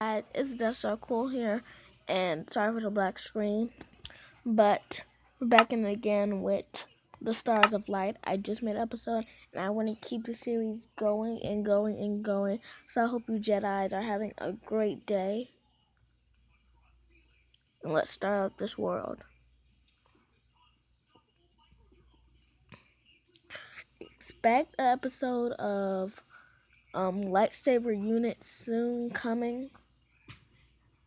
It's just so cool here, and sorry for the black screen, but we're back in again with the Stars of Light. I just made an episode, and I want to keep the series going and going and going. So I hope you Jedis are having a great day. And let's start up this world. Expect an episode of lightsaber units soon coming.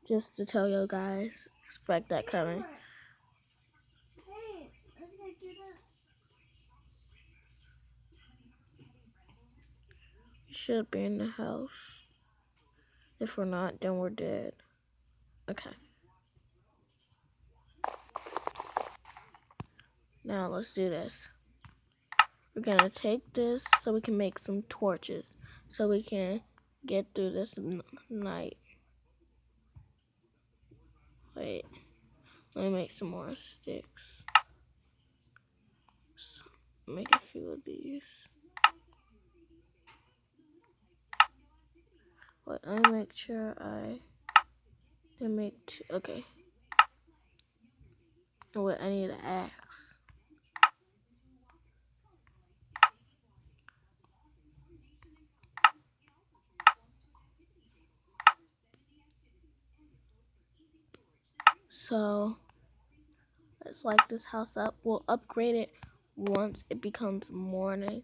Just to tell you guys, expect that coming. You should be in the house. If we're not, then we're dead. Okay. Now let's do this. We're gonna take this so we can make some torches, so we can get through this night. Wait, let me make some more sticks. So, make a few of these. Wait, let me make sure I didn't make two. Okay. Oh, wait, I need an axe. So let's light this house up. We'll upgrade it once it becomes morning,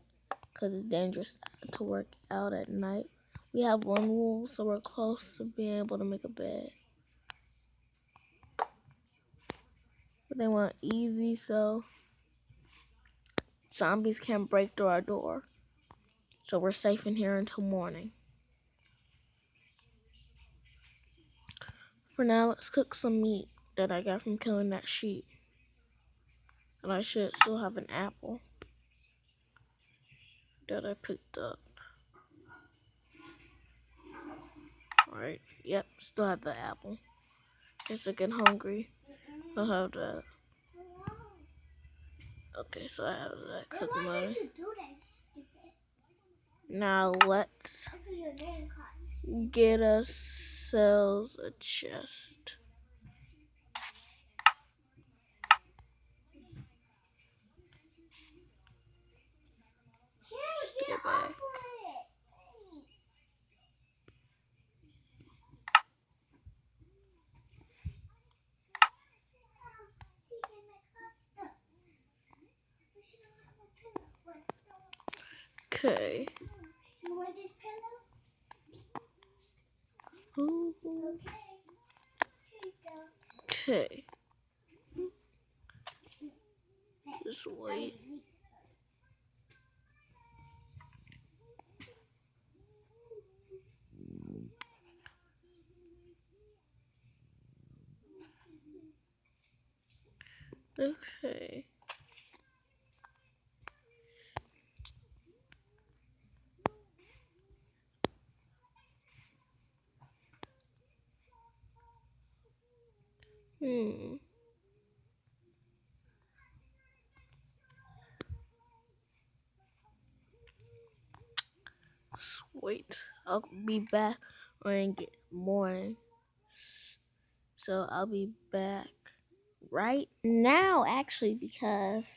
because it's dangerous to work out at night. We have one wool, so we're close to being able to make a bed. But they want easy, so zombies can't break through our door. So we're safe in here until morning. For now, let's cook some meat that I got from killing that sheep. And I should still have an apple that I picked up. Alright, yep, still have the apple. Guess I get hungry. I'll have that. Okay, so I have that cooked mutton. Now let's get ourselves a chest. Stay back. Okay. Okay. Just wait. Okay. Wait. I'll be back when it morning. So I'll be back right now, actually, because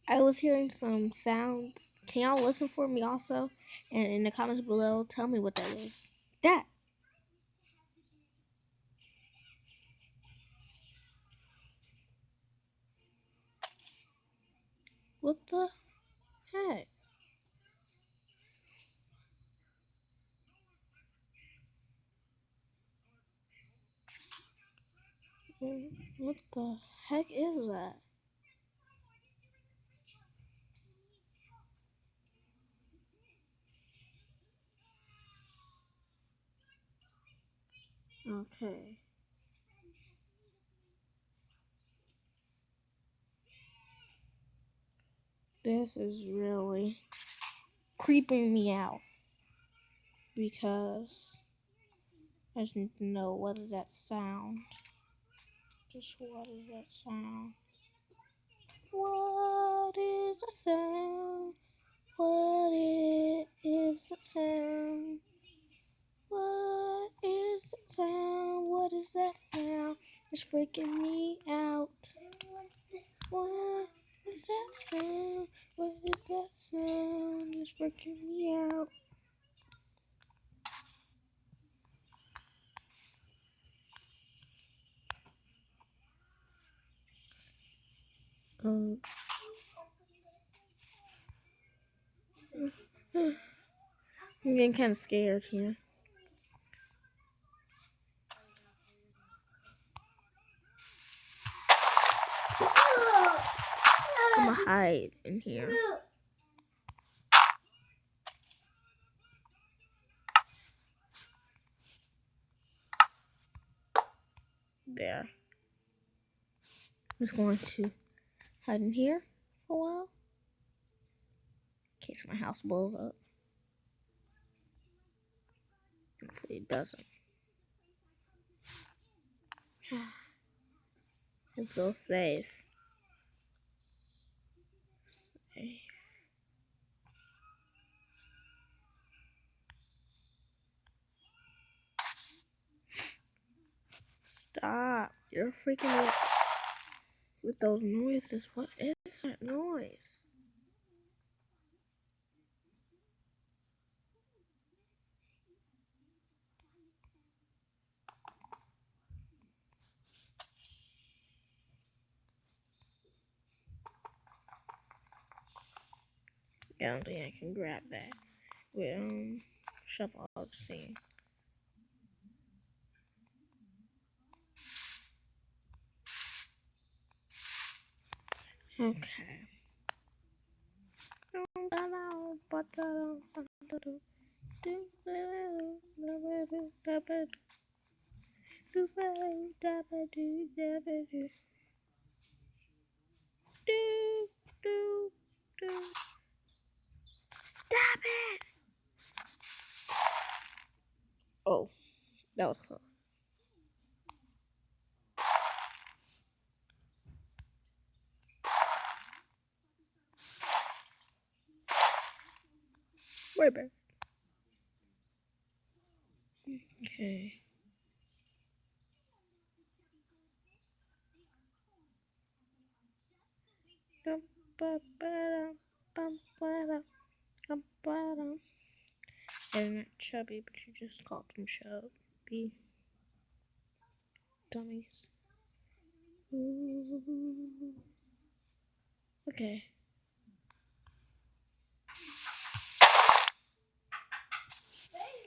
I was hearing some sounds. Can y'all listen for me also? And in the comments below, tell me what that is. That. What the heck? What the heck is that? Okay. This is really creeping me out. Because I just need to know what is that sound. Just what is that sound? What is the sound? What is the sound? What is the is that sound? It's freaking me out. What is that sound? What is that sound? It's freaking me out. I'm getting kind of scared here. I'm gonna hide in here. There. I'm just going to hide in here for a while. In case my house blows up. Hopefully it doesn't. I feel safe. Safe. Stop. You're freaking me out with those noises. What is that noise? I don't think I can grab that with shovel. I'll see. Okay. Stop it! Oh, that was close. Way back. Okay. They're not chubby, but you just called them chubby. Dummies. Ooh. Okay.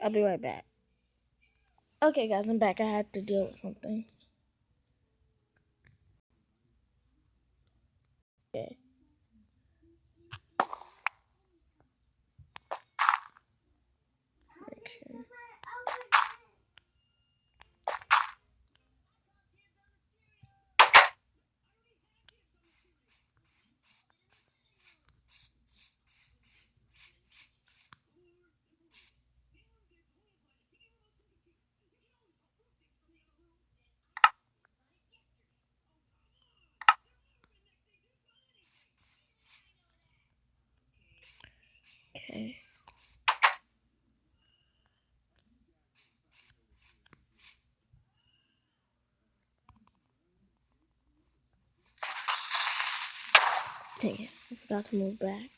I'll be right back. Okay, guys, I'm back. I had to deal with something. Okay. Okay. Dang it. I forgot to move back.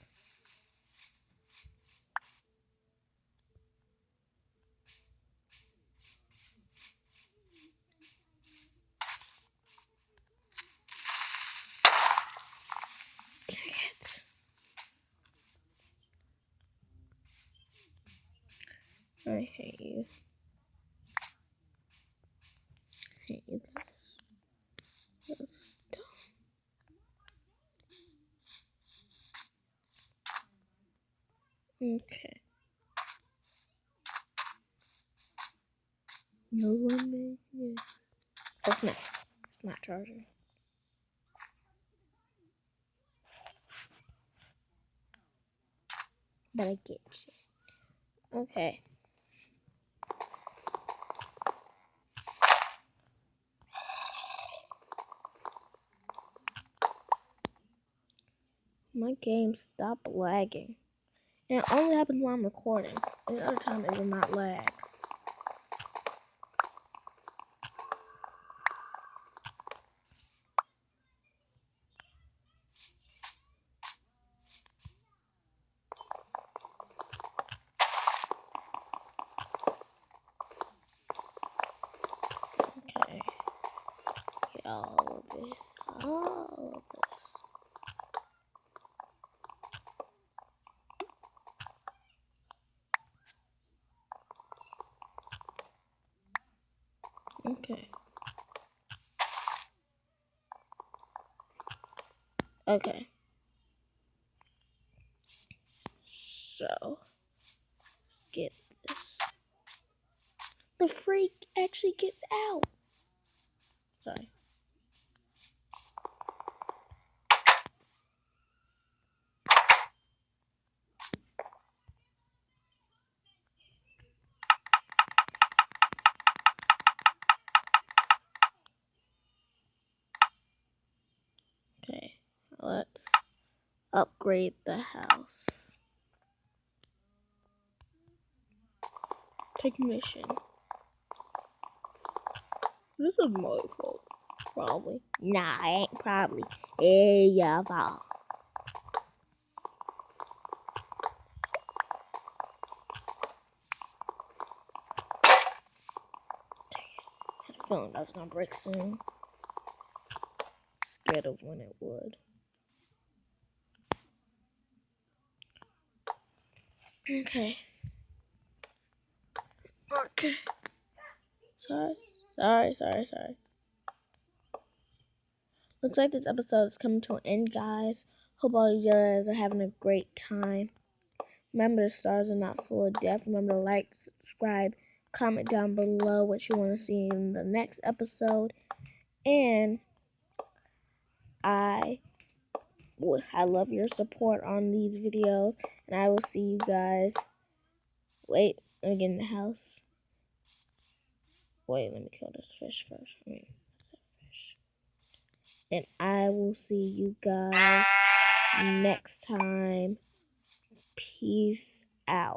Dang it. I hate you. I hate you. Okay. No one made it. Oh, it's not. It's not charging. But I get you. Okay. My game stopped lagging. And it only happens when I'm recording. Any other time it will not lag. all of it. All of this. Okay. Okay. So, let's get this. The freak actually gets out. Sorry. Okay. Let's upgrade the house. Technician. This is my fault. Probably. Nah, it ain't probably. It's your fault. I had a feeling that was gonna break soon. Scared of when it would. Okay. Okay. Sorry. Looks like this episode is coming to an end, guys. Hope all you guys are having a great time. Remember, the stars are not full of death. Remember to like, subscribe, comment down below what you want to see in the next episode. And I love your support on these videos. And I will see you guys. Wait, let me get in the house. Wait, let me kill this fish first. Fish. And I will see you guys next time. Peace out.